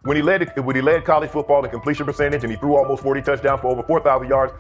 when he led college football in completion percentage and he threw almost 40 touchdowns for over 4,000 yards.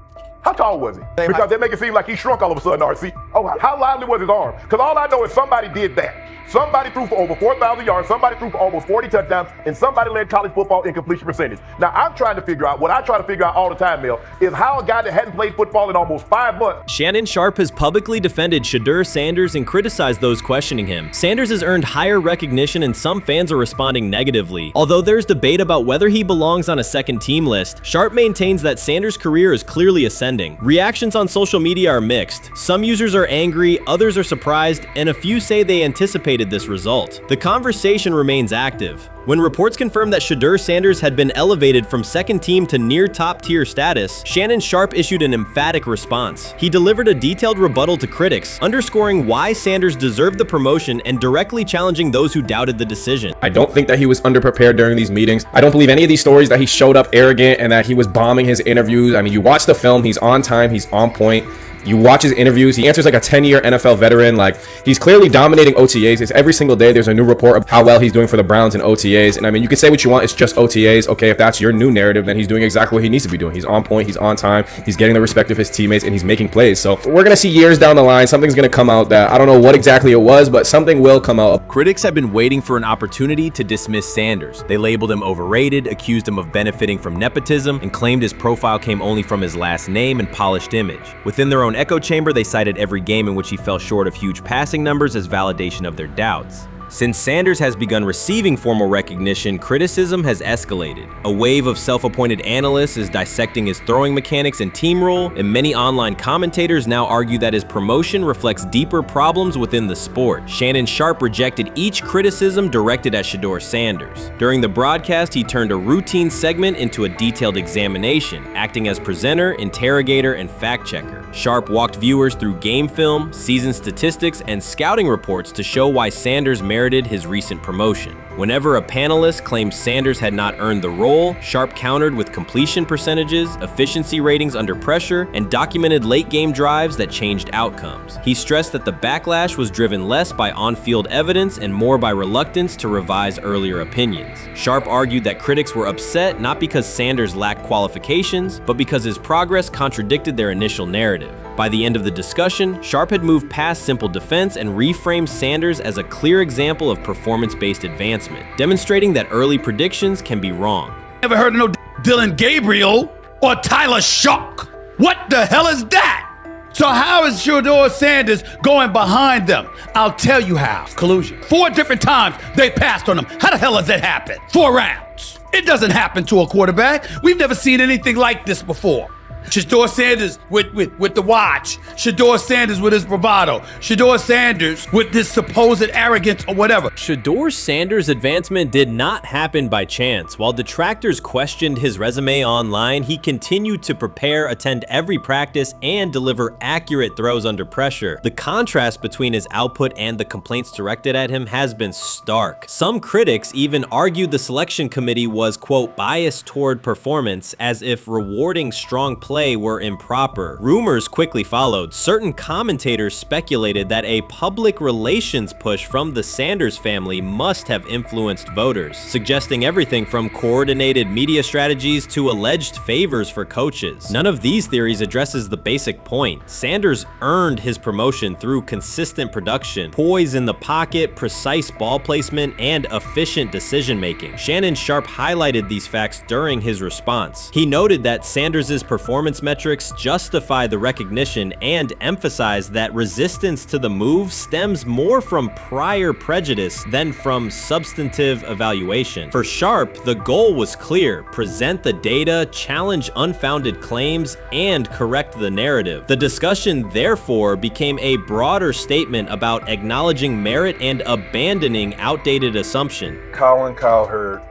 How tall was he? Because they make it seem like he shrunk all of a sudden, RC. Oh, how lively was his arm? Because all I know is somebody did that. Somebody threw for over 4,000 yards, somebody threw for almost 40 touchdowns, and somebody led college football in completion percentage. Now, I'm trying to figure out, what I try to figure out all the time, Mel, is how a guy that hadn't played football in almost 5 months. Shannon Sharpe has publicly defended Shedeur Sanders and criticized those questioning him. Sanders has earned higher recognition and some fans are responding negatively. Although there's debate about whether he belongs on a second team list, Sharpe maintains that Sanders' career is clearly ascending. Reactions on social media are mixed. Some users are angry, others are surprised, and a few say they anticipated this result. The conversation remains active. When reports confirmed that Shedeur Sanders had been elevated from second team to near top tier status, Shannon Sharpe issued an emphatic response. He delivered a detailed rebuttal to critics, underscoring why Sanders deserved the promotion and directly challenging those who doubted the decision. I don't think that he was underprepared during these meetings. I don't believe any of these stories that he showed up arrogant and that he was bombing his interviews. I mean, you watch the film, he's on time, he's on point. You watch his interviews, he answers like a 10-year NFL veteran. Like, he's clearly dominating OTAs. It's every single day there's a new report of how well he's doing for the Browns in OTAs. And I mean, you can say what you want, it's just OTAs. Okay, if that's your new narrative, then he's doing exactly what he needs to be doing. He's on point, he's on time, he's getting the respect of his teammates, and he's making plays. So we're gonna see years down the line, something's gonna come out that I don't know what exactly it was, but something will come out. Critics have been waiting for an opportunity to dismiss Sanders. They labeled him overrated, accused him of benefiting from nepotism, and claimed his profile came only from his last name and polished image. Within their own echo chamber, they cited every game in which he fell short of huge passing numbers as validation of their doubts. Since Sanders has begun receiving formal recognition, criticism has escalated. A wave of self-appointed analysts is dissecting his throwing mechanics and team role, and many online commentators now argue that his promotion reflects deeper problems within the sport. Shannon Sharpe rejected each criticism directed at Shedeur Sanders. During the broadcast, he turned a routine segment into a detailed examination, acting as presenter, interrogator, and fact-checker. Sharpe walked viewers through game film, season statistics, and scouting reports to show why Sanders merited his recent promotion. Whenever a panelist claimed Sanders had not earned the role, Sharpe countered with completion percentages, efficiency ratings under pressure, and documented late-game drives that changed outcomes. He stressed that the backlash was driven less by on-field evidence and more by reluctance to revise earlier opinions. Sharpe argued that critics were upset not because Sanders lacked qualifications, but because his progress contradicted their initial narrative. By the end of the discussion, Sharpe had moved past simple defense and reframed Sanders as a clear example of performance-based advancement, demonstrating that early predictions can be wrong. Never heard of no Dylan Gabriel or Tyler Shock. What the hell is that? So how is Shedeur Sanders going behind them? I'll tell you how. Collusion. 4 different times they passed on him. How the hell does that happen? 4 rounds. It doesn't happen to a quarterback. We've never seen anything like this before. Shedeur Sanders with the watch. Shedeur Sanders with his bravado. Shedeur Sanders with this supposed arrogance or whatever. Shedeur Sanders' advancement did not happen by chance. While detractors questioned his resume online, he continued to prepare, attend every practice, and deliver accurate throws under pressure. The contrast between his output and the complaints directed at him has been stark. Some critics even argued the selection committee was, quote, biased toward performance, as if rewarding strong play were improper. Rumors quickly followed. Certain commentators speculated that a public relations push from the Sanders family must have influenced voters, suggesting everything from coordinated media strategies to alleged favors for coaches. None of these theories addresses the basic point. Sanders earned his promotion through consistent production, poise in the pocket, precise ball placement, and efficient decision-making. Shannon Sharpe highlighted these facts during his response. He noted that Sanders' performance metrics justify the recognition and emphasize that resistance to the move stems more from prior prejudice than from substantive evaluation. For Sharpe, the goal was clear: present the data, challenge unfounded claims, and correct the narrative. The discussion, therefore, became a broader statement about acknowledging merit and abandoning outdated assumption. Colin Cowherd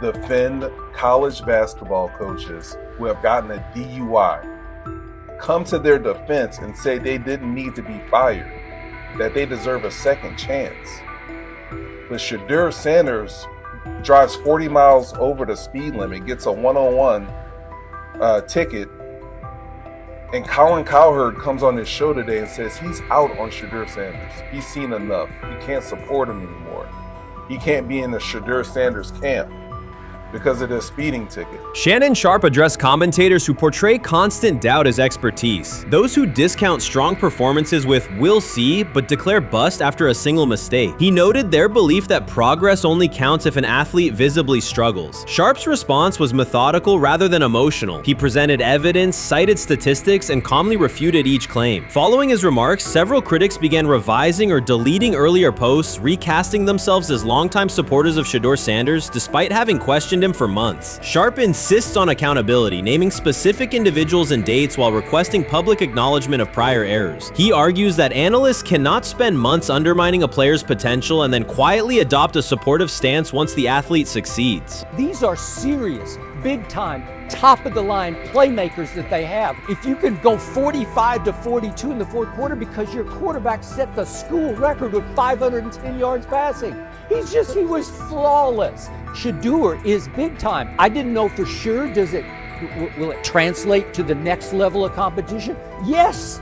defend college basketball coaches who have gotten a DUI, come to their defense and say they didn't need to be fired, that they deserve a second chance. But Shedeur Sanders drives 40 miles over the speed limit, gets a one-on-one ticket, and Colin Cowherd comes on his show today and says he's out on Shedeur Sanders. He's seen enough. He can't support him anymore. He can't be in the Shedeur Sanders camp. because of their speeding ticket. Shannon Sharpe addressed commentators who portray constant doubt as expertise. Those who discount strong performances with "we'll see" but declare bust after a single mistake. He noted their belief that progress only counts if an athlete visibly struggles. Sharpe's response was methodical rather than emotional. He presented evidence, cited statistics, and calmly refuted each claim. Following his remarks, several critics began revising or deleting earlier posts, recasting themselves as longtime supporters of Shedeur Sanders despite having questioned him for months. Sharpe insists on accountability, naming specific individuals and dates while requesting public acknowledgement of prior errors. He argues that analysts cannot spend months undermining a player's potential and then quietly adopt a supportive stance once the athlete succeeds. These are serious, big-time, top-of-the-line playmakers that they have. If you can go 45-42 in the fourth quarter because your quarterback set the school record with 510 yards passing. He was flawless. Shedeur is big time. I didn't know for sure, will it translate to the next level of competition? Yes,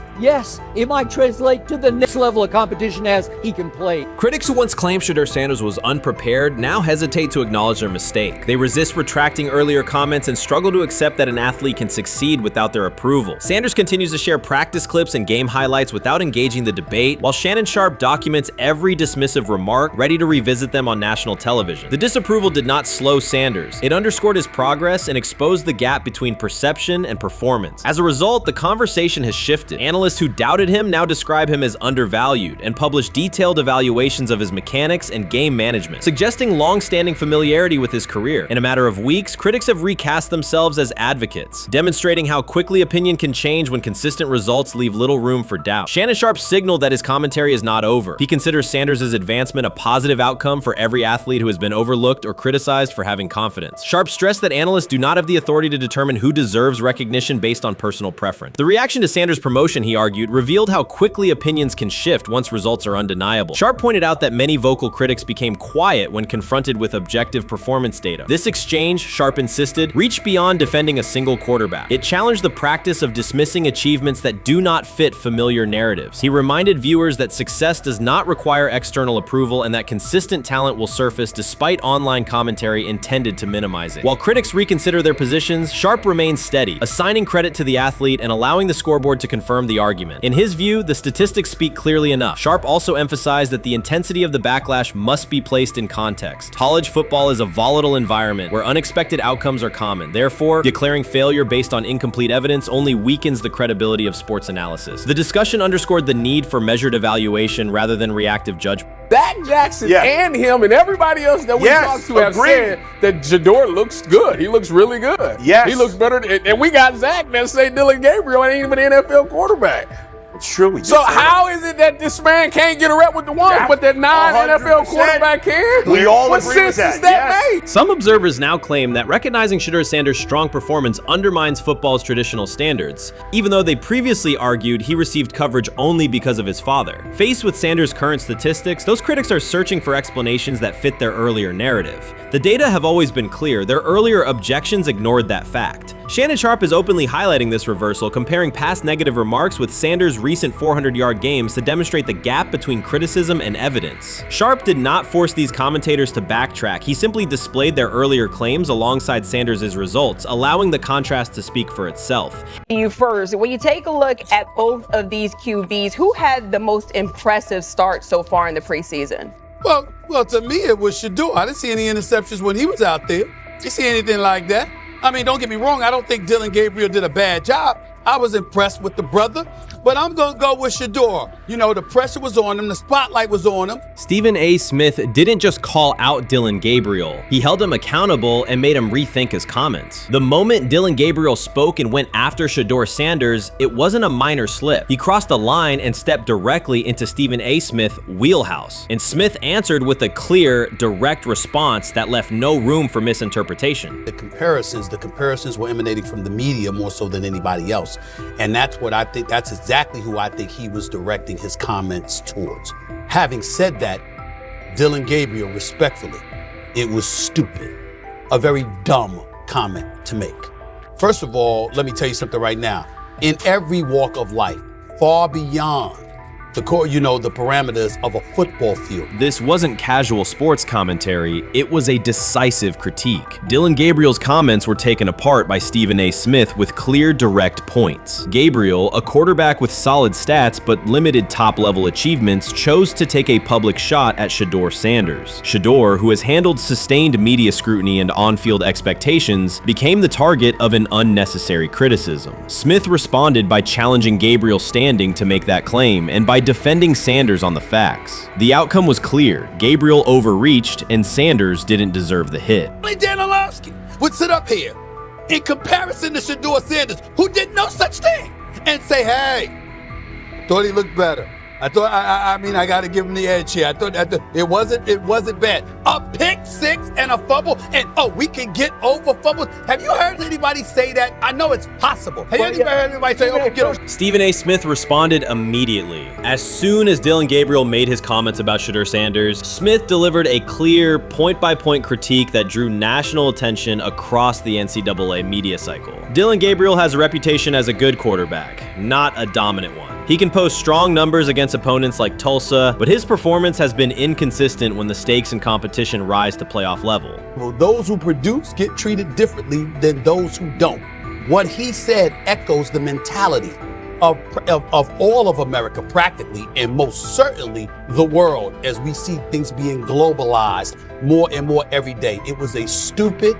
it might translate to the next level of competition as he can play. Critics who once claimed Shedeur Sanders was unprepared now hesitate to acknowledge their mistake. They resist retracting earlier comments and struggle to accept that an athlete can succeed without their approval. Sanders continues to share practice clips and game highlights without engaging the debate, while Shannon Sharpe documents every dismissive remark, ready to revisit them on national television. The disapproval did not slow Sanders. It underscored his progress and exposed the gap between perception and performance. As a result, the conversation has shifted. Analysts who doubted him now describe him as undervalued and publish detailed evaluations of his mechanics and game management, suggesting long-standing familiarity with his career. In a matter of weeks, critics have recast themselves as advocates, demonstrating how quickly opinion can change when consistent results leave little room for doubt. Shannon Sharpe signaled that his commentary is not over. He considers Sanders' advancement a positive outcome for every athlete who has been overlooked or criticized for having confidence. Sharpe stressed that analysts do not have the authority to determine who deserves recognition based on personal preference. The reaction to Sanders' promotion, he argued, revealed how quickly opinions can shift once results are undeniable. Sharpe pointed out that many vocal critics became quiet when confronted with objective performance data. This exchange, Sharpe insisted, reached beyond defending a single quarterback. It challenged the practice of dismissing achievements that do not fit familiar narratives. He reminded viewers that success does not require external approval and that consistent talent will surface despite online commentary intended to minimize it. While critics reconsider their positions, Sharpe remains steady, assigning credit to the athlete and allowing the scoreboard to confirm the argument. In his view, the statistics speak clearly enough. Sharpe also emphasized that the intensity of the backlash must be placed in context. College football is a volatile environment where unexpected outcomes are common. Therefore, declaring failure based on incomplete evidence only weakens the credibility of sports analysis. The discussion underscored the need for measured evaluation rather than reactive judgment. Dak Jackson and him and everybody else that we talked to have said that Shedeur looks good. He looks really good. Yes. He looks better. And we got Zach that say Dylan Gabriel ain't even an NFL quarterback. It's true. So how is it that this man can't get a rep with the ones, but that non-NFL quarterback can? We all what agree with sense that. does that make? Some observers now claim that recognizing Shedeur Sanders' strong performance undermines football's traditional standards, even though they previously argued he received coverage only because of his father. Faced with Sanders' current statistics, those critics are searching for explanations that fit their earlier narrative. The data have always been clear. Their earlier objections ignored that fact. Shannon Sharpe is openly highlighting this reversal, comparing past negative remarks with Sanders' recent 400-yard games to demonstrate the gap between criticism and evidence. Sharpe did not force these commentators to backtrack. He simply displayed their earlier claims alongside Sanders' results, allowing the contrast to speak for itself. You first, when you take a look at both of these QBs, who had the most impressive start so far in the preseason? Well, to me, it was Shedeur. I didn't see any interceptions when he was out there. Didn't see anything like that. I mean, don't get me wrong. I don't think Dylan Gabriel did a bad job. I was impressed with the brother, but I'm going to go with Shedeur. You know, the pressure was on him. The spotlight was on him. Stephen A. Smith didn't just call out Dylan Gabriel. He held him accountable and made him rethink his comments. The moment Dylan Gabriel spoke and went after Shedeur Sanders, it wasn't a minor slip. He crossed the line and stepped directly into Stephen A. Smith's wheelhouse. And Smith answered with a clear, direct response that left no room for misinterpretation. The comparisons were emanating from the media more so than anybody else. And that's what I think, that's exactly who I think he was directing his comments towards. Having said that, Dylan Gabriel, respectfully, it was stupid. A very dumb comment to make. First of all, let me tell you something right now. In every walk of life, far beyond the parameters of a football field. This wasn't casual sports commentary, it was a decisive critique. Dillon Gabriel's comments were taken apart by Stephen A. Smith with clear, direct points. Gabriel, a quarterback with solid stats but limited top-level achievements, chose to take a public shot at Shedeur Sanders. Shedeur, who has handled sustained media scrutiny and on-field expectations, became the target of an unnecessary criticism. Smith responded by challenging Gabriel's standing to make that claim and by defending Sanders on the facts. The outcome was clear. Gabriel overreached and Sanders didn't deserve the hit. Dan Orlovsky would sit up here in comparison to Shedeur Sanders, who did no such thing, and say, hey, thought he looked better. I thought, I got to give him the edge here. I thought it wasn't bad. A pick six and a fumble, and we can get over fumbles. Have you heard anybody say that? I know it's possible. Have you ever heard anybody say, get over? Stephen A. Smith responded immediately. As soon as Dillon Gabriel made his comments about Shedeur Sanders, Smith delivered a clear, point-by-point critique that drew national attention across the NCAA media cycle. Dillon Gabriel has a reputation as a good quarterback, not a dominant one. He can post strong numbers against opponents like Tulsa, but his performance has been inconsistent when the stakes in competition rise to playoff level. Well, those who produce get treated differently than those who don't. What he said echoes the mentality of all of America practically, and most certainly the world, as we see things being globalized more and more every day. It was a stupid,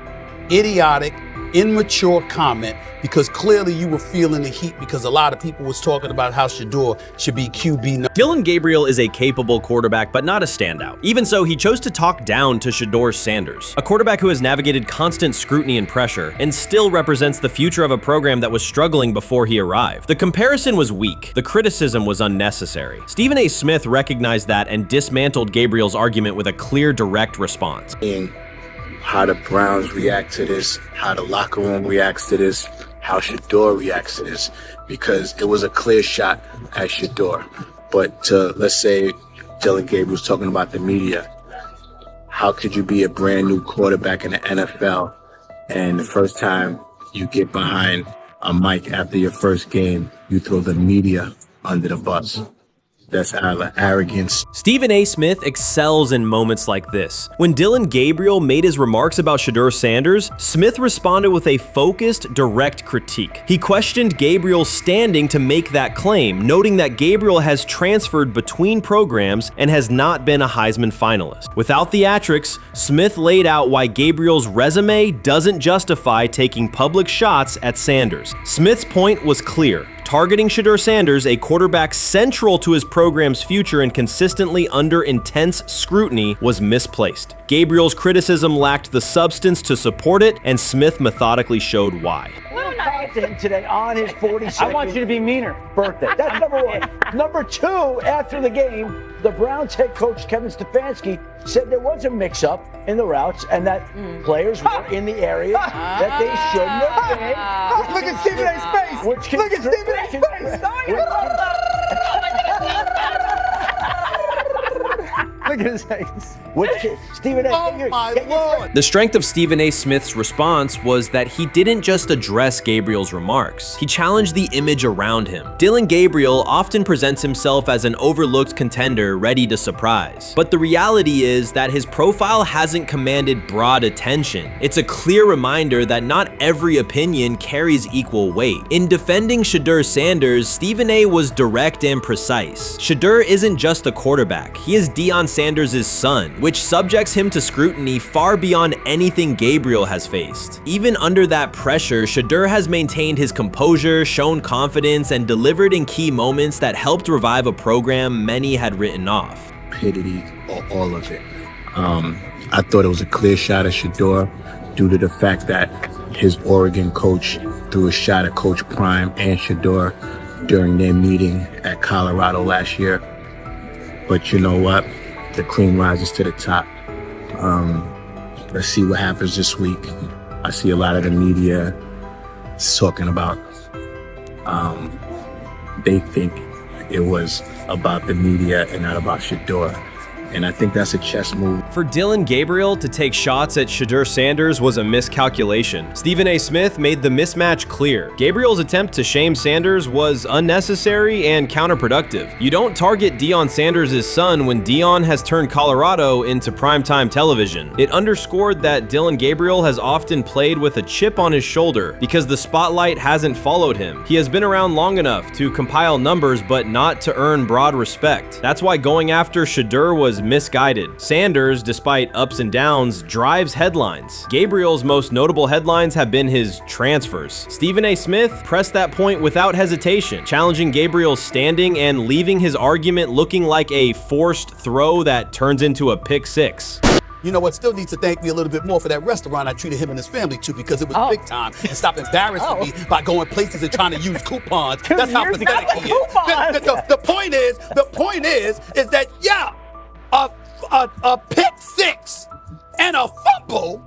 idiotic, immature comment, because clearly you were feeling the heat because a lot of people was talking about how Shedeur should be QB. Dillon Gabriel is a capable quarterback, but not a standout. Even so, he chose to talk down to Shedeur Sanders, a quarterback who has navigated constant scrutiny and pressure and still represents the future of a program that was struggling before he arrived. The comparison was weak. The criticism was unnecessary. Stephen A. Smith recognized that and dismantled Gabriel's argument with a clear, direct response. How the Browns react to this, how the locker room reacts to this, how Shedeur reacts to this, because it was a clear shot at Shedeur. But let's say Dillon Gabriel's talking about the media. How could you be a brand new quarterback in the NFL and the first time you get behind a mic after your first game, you throw the media under the bus? That's arrogance. Stephen A. Smith excels in moments like this. When Dillon Gabriel made his remarks about Shedeur Sanders, Smith responded with a focused, direct critique. He questioned Gabriel's standing to make that claim, noting that Gabriel has transferred between programs and has not been a Heisman finalist. Without theatrics, Smith laid out why Gabriel's resume doesn't justify taking public shots at Sanders. Smith's point was clear. Targeting Shedeur Sanders, a quarterback central to his program's future and consistently under intense scrutiny, was misplaced. Gabriel's criticism lacked the substance to support it, and Smith methodically showed why. Today on his 42nd I want you to be meaner birthday. That's number one. Number two, after the game, the Browns head coach Kevin Stefanski said there was a mix-up in the routes and that players were in the area that they shouldn't have been. Look at Stephen A's face. Look at Stephen A's face. Look at his face. Stephen A. Oh my Lord. The strength of Stephen A. Smith's response was that he didn't just address Gabriel's remarks. He challenged the image around him. Dillon Gabriel often presents himself as an overlooked contender ready to surprise. But the reality is that his profile hasn't commanded broad attention. It's a clear reminder that not every opinion carries equal weight. In defending Shedeur Sanders, Stephen A. was direct and precise. Shedeur isn't just a quarterback. He is Deion Sanders' son, which subjects him to scrutiny far beyond anything Gabriel has faced. Even under that pressure, Shedeur has maintained his composure, shown confidence, and delivered in key moments that helped revive a program many had written off. Stupidity, all of it. I thought it was a clear shot at Shedeur due to the fact that his Oregon coach threw a shot at Coach Prime and Shedeur during their meeting at Colorado last year. But you know what? The cream rises to the top. Let's see what happens this week. I see a lot of the media talking about they think it was about the media and not about Shedeur. And I think that's a chess move. For Dillon Gabriel to take shots at Shedeur Sanders was a miscalculation. Stephen A. Smith made the mismatch clear. Gabriel's attempt to shame Sanders was unnecessary and counterproductive. You don't target Deion Sanders' son when Deion has turned Colorado into primetime television. It underscored that Dillon Gabriel has often played with a chip on his shoulder because the spotlight hasn't followed him. He has been around long enough to compile numbers but not to earn broad respect. That's why going after Shedeur was misguided. Sanders, despite ups and downs, drives headlines. Gabriel's most notable headlines have been his transfers. Stephen A. Smith pressed that point without hesitation, challenging Gabriel's standing and leaving his argument looking like a forced throw that turns into a pick six. You know what? Still needs to thank me a little bit more for that restaurant I treated him and his family to, because it was big time, and stop embarrassing me by going places and trying to use coupons. That's how pathetic he is. The point is that a pick six and a fumble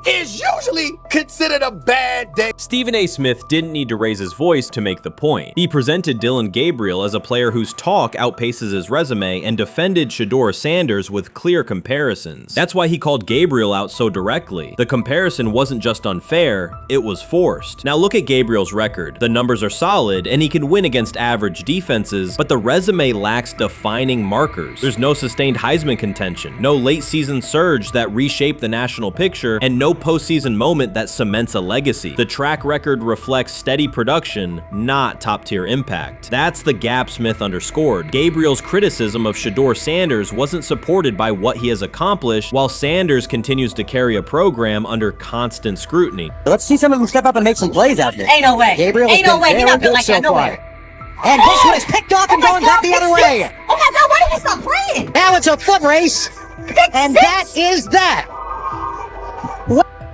is usually considered a bad day. Stephen A. Smith didn't need to raise his voice to make the point. He presented Dillon Gabriel as a player whose talk outpaces his resume and defended Shedeur Sanders with clear comparisons. That's why he called Gabriel out so directly. The comparison wasn't just unfair, it was forced. Now look at Gabriel's record. The numbers are solid and he can win against average defenses, but the resume lacks defining markers. There's no sustained Heisman contention, no late season surge that reshaped the national picture, and no postseason moment that cements a legacy. The track record reflects steady production, not top-tier impact. That's the gap Smith underscored. Gabriel's criticism of Shedeur Sanders wasn't supported by what he has accomplished, while Sanders continues to carry a program under constant scrutiny. Let's see some of them step up and make some plays out there. Ain't no way. Gabriel ain't no way. He's not built like that. No way. And this one is picked off and going back the other way. Oh my God, why did he stop playing? Now it's a foot race. And that is that.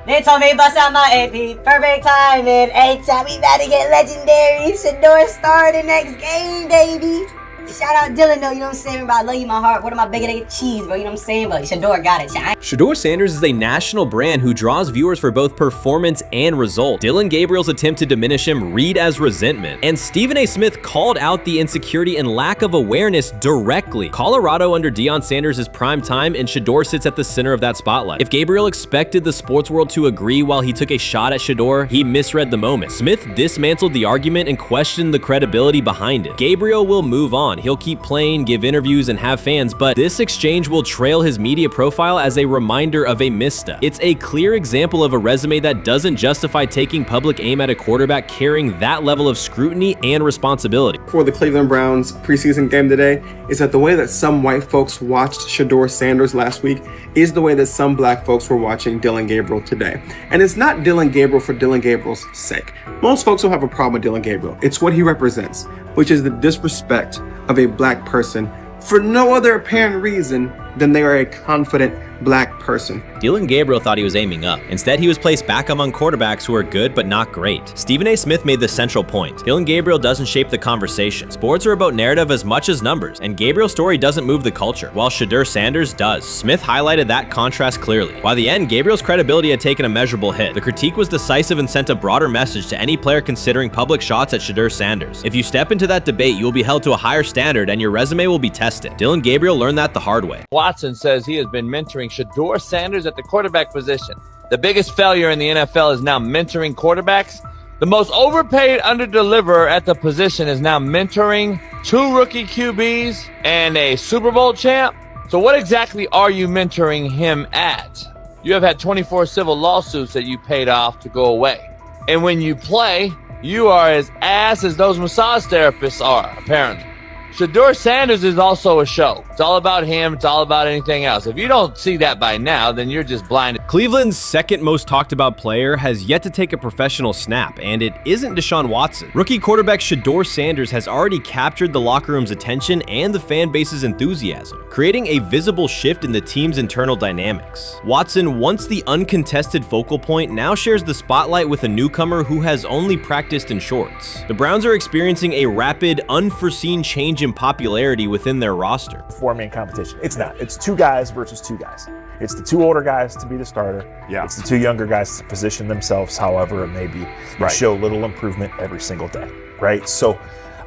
They told me bust out my AP, perfect timing. H-shot, we about to get legendary. Shedeur started next game, baby. Shout out Dylan though, you know what I'm saying? Bro, I love you, my heart. What am I bigger than cheese, bro? You know what I'm saying? But Shedeur got it. Shedeur Sanders is a national brand who draws viewers for both performance and result. Dillon Gabriel's attempt to diminish him read as resentment. And Stephen A. Smith called out the insecurity and lack of awareness directly. Colorado under Deion Sanders is prime time, and Shedeur sits at the center of that spotlight. If Gabriel expected the sports world to agree while he took a shot at Shedeur, he misread the moment. Smith dismantled the argument and questioned the credibility behind it. Gabriel will move on. He'll keep playing, give interviews, and have fans, but this exchange will trail his media profile as a reminder of a misstep. It's a clear example of a resume that doesn't justify taking public aim at a quarterback carrying that level of scrutiny and responsibility. For the Cleveland Browns preseason game today is that the way that some white folks watched Shedeur Sanders last week is the way that some black folks were watching Dillon Gabriel today. And it's not Dillon Gabriel for Dillon Gabriel's sake. Most folks don't have a problem with Dillon Gabriel. It's what he represents, which is the disrespect of a black person for no other apparent reason than they are a confident black person. Dillon Gabriel thought he was aiming up. Instead, he was placed back among quarterbacks who are good but not great. Stephen A. Smith made the central point. Dillon Gabriel doesn't shape the conversation. Sports are about narrative as much as numbers, and Gabriel's story doesn't move the culture, while Shedeur Sanders does. Smith highlighted that contrast clearly. By the end, Gabriel's credibility had taken a measurable hit. The critique was decisive and sent a broader message to any player considering public shots at Shedeur Sanders. If you step into that debate, you will be held to a higher standard and your resume will be tested. Dillon Gabriel learned that the hard way. Watson says he has been mentoring Shedeur Sanders at the quarterback position. The biggest failure in the NFL is now mentoring quarterbacks. The most overpaid underdeliverer at the position is now mentoring 2 rookie QBs and a Super Bowl champ. So what exactly are you mentoring him at? You have had 24 civil lawsuits that you paid off to go away. And when you play, you are as ass as those massage therapists are, apparently. Shedeur Sanders is also a show. It's all about him. It's all about anything else. If you don't see that by now, then you're just blinded. Cleveland's second most talked about player has yet to take a professional snap, and it isn't Deshaun Watson. Rookie quarterback Shedeur Sanders has already captured the locker room's attention and the fan base's enthusiasm, creating a visible shift in the team's internal dynamics. Watson, once the uncontested focal point, now shares the spotlight with a newcomer who has only practiced in shorts. The Browns are experiencing a rapid, unforeseen change in popularity within their roster. Four-man competition. It's not. It's 2 guys versus 2 guys. It's the 2 older guys to be the starter. Yeah. It's the 2 younger guys to position themselves however it may be and show little improvement every single day, right? So,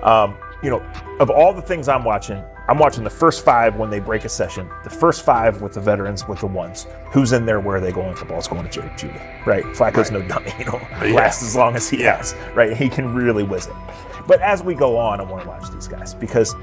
of all the things I'm watching, I'm watching the first 5 when they break a session, the first 5 with the veterans, with the ones. Who's in there, where are they going? The ball's going to Jerry Jeudy, right? Flacco's no dummy, lasts as long as he has, right? He can really whiz it. But as we go on, I want to watch these guys because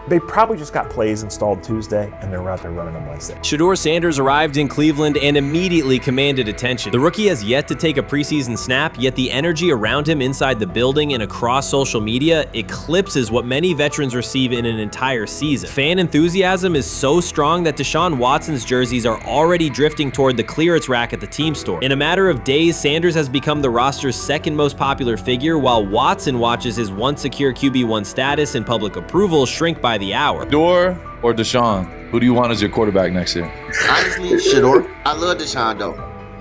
they probably just got plays installed Tuesday, and they're out there running on Wednesday. Shedeur Sanders arrived in Cleveland and immediately commanded attention. The rookie has yet to take a preseason snap, yet the energy around him inside the building and across social media eclipses what many veterans receive in an entire season. Fan enthusiasm is so strong that Deshaun Watson's jerseys are already drifting toward the clearance rack at the team store. In a matter of days, Sanders has become the roster's second most popular figure, while Watson watches his once secure QB1 status and public approval shrink by the hour. Shedeur or Deshaun? Who do you want as your quarterback next year? Honestly, Shedeur. I love Deshaun though.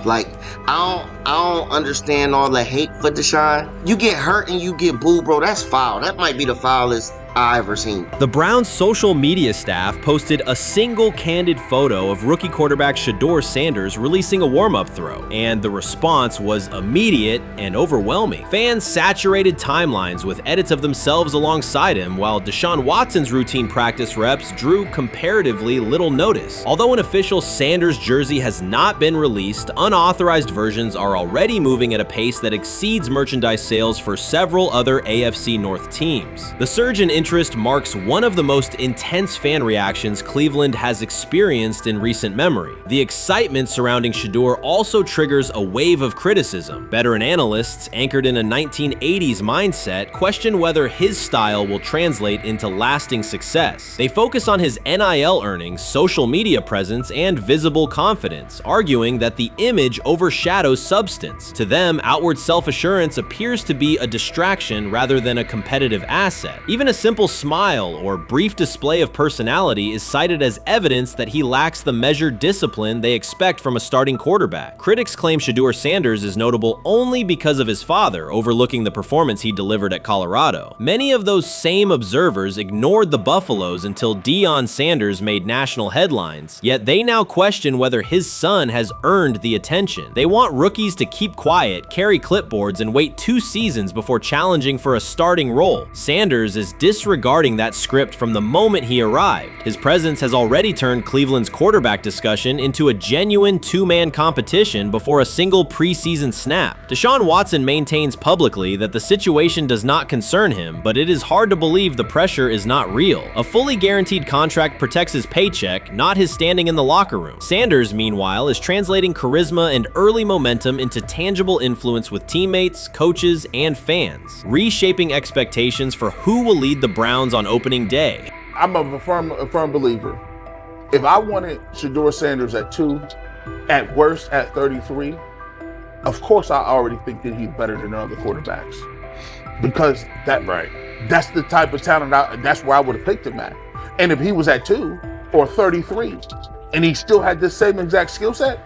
Like, I don't understand all the hate for Deshaun. You get hurt and you get booed, bro. That's foul. That might be the foulest I ever seen. The Browns' social media staff posted a single candid photo of rookie quarterback Shedeur Sanders releasing a warm-up throw, and the response was immediate and overwhelming. Fans saturated timelines with edits of themselves alongside him, while Deshaun Watson's routine practice reps drew comparatively little notice. Although an official Sanders jersey has not been released, unauthorized versions are already moving at a pace that exceeds merchandise sales for several other AFC North teams. The surge in interest marks one of the most intense fan reactions Cleveland has experienced in recent memory. The excitement surrounding Shedeur also triggers a wave of criticism. Veteran analysts, anchored in a 1980s mindset, question whether his style will translate into lasting success. They focus on his NIL earnings, social media presence, and visible confidence, arguing that the image overshadows substance. To them, outward self-assurance appears to be a distraction rather than a competitive asset. Even a simple smile or brief display of personality is cited as evidence that he lacks the measured discipline they expect from a starting quarterback. Critics claim Shedeur Sanders is notable only because of his father, overlooking the performance he delivered at Colorado. Many of those same observers ignored the Buffaloes until Deion Sanders made national headlines, yet they now question whether his son has earned the attention. They want rookies to keep quiet, carry clipboards, and wait 2 seasons before challenging for a starting role. Sanders is disregarding that script from the moment he arrived. His presence has already turned Cleveland's quarterback discussion into a genuine 2-man competition before a single preseason snap. Deshaun Watson maintains publicly that the situation does not concern him, but it is hard to believe the pressure is not real. A fully guaranteed contract protects his paycheck, not his standing in the locker room. Sanders, meanwhile, is translating charisma and early momentum into tangible influence with teammates, coaches, and fans, reshaping expectations for who will lead the Browns on opening day. I'm a firm believer. If I wanted Shedeur Sanders at 2, at worst at 33, of course I already think that he's better than other quarterbacks. Because that's the type of talent, that's where I would have picked him at. And if he was at 2 or 33, and he still had this same exact skill set,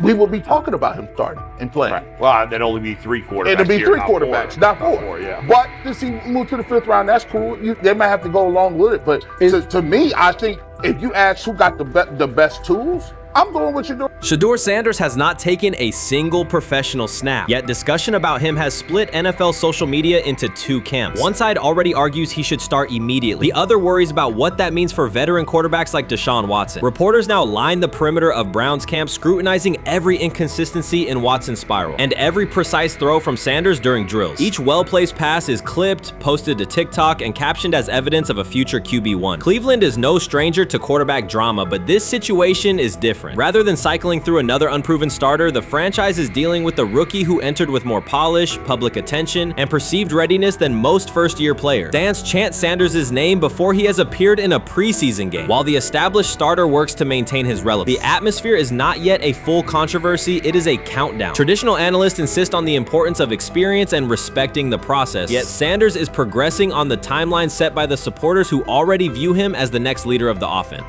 we would be talking about him starting and playing. Right. Well, there'd only be 3 quarterbacks. It'd be 3 not quarterbacks, 4. not 4. Yeah. But to see move to the 5th round, that's cool. They might have to go along with it. But to me, I think if you ask who got the best tools, I'm going with Shedeur. Shedeur Sanders has not taken a single professional snap, yet discussion about him has split NFL social media into 2 camps. One side already argues he should start immediately. The other worries about what that means for veteran quarterbacks like Deshaun Watson. Reporters now line the perimeter of Browns camp, scrutinizing every inconsistency in Watson's spiral and every precise throw from Sanders during drills. Each well-placed pass is clipped, posted to TikTok, and captioned as evidence of a future QB1. Cleveland is no stranger to quarterback drama, but this situation is different. Rather than cycling through another unproven starter, the franchise is dealing with a rookie who entered with more polish, public attention, and perceived readiness than most first-year players. Fans chant Sanders' name before he has appeared in a preseason game, while the established starter works to maintain his relevance. The atmosphere is not yet a full controversy, it is a countdown. Traditional analysts insist on the importance of experience and respecting the process, yet Sanders is progressing on the timeline set by the supporters who already view him as the next leader of the offense.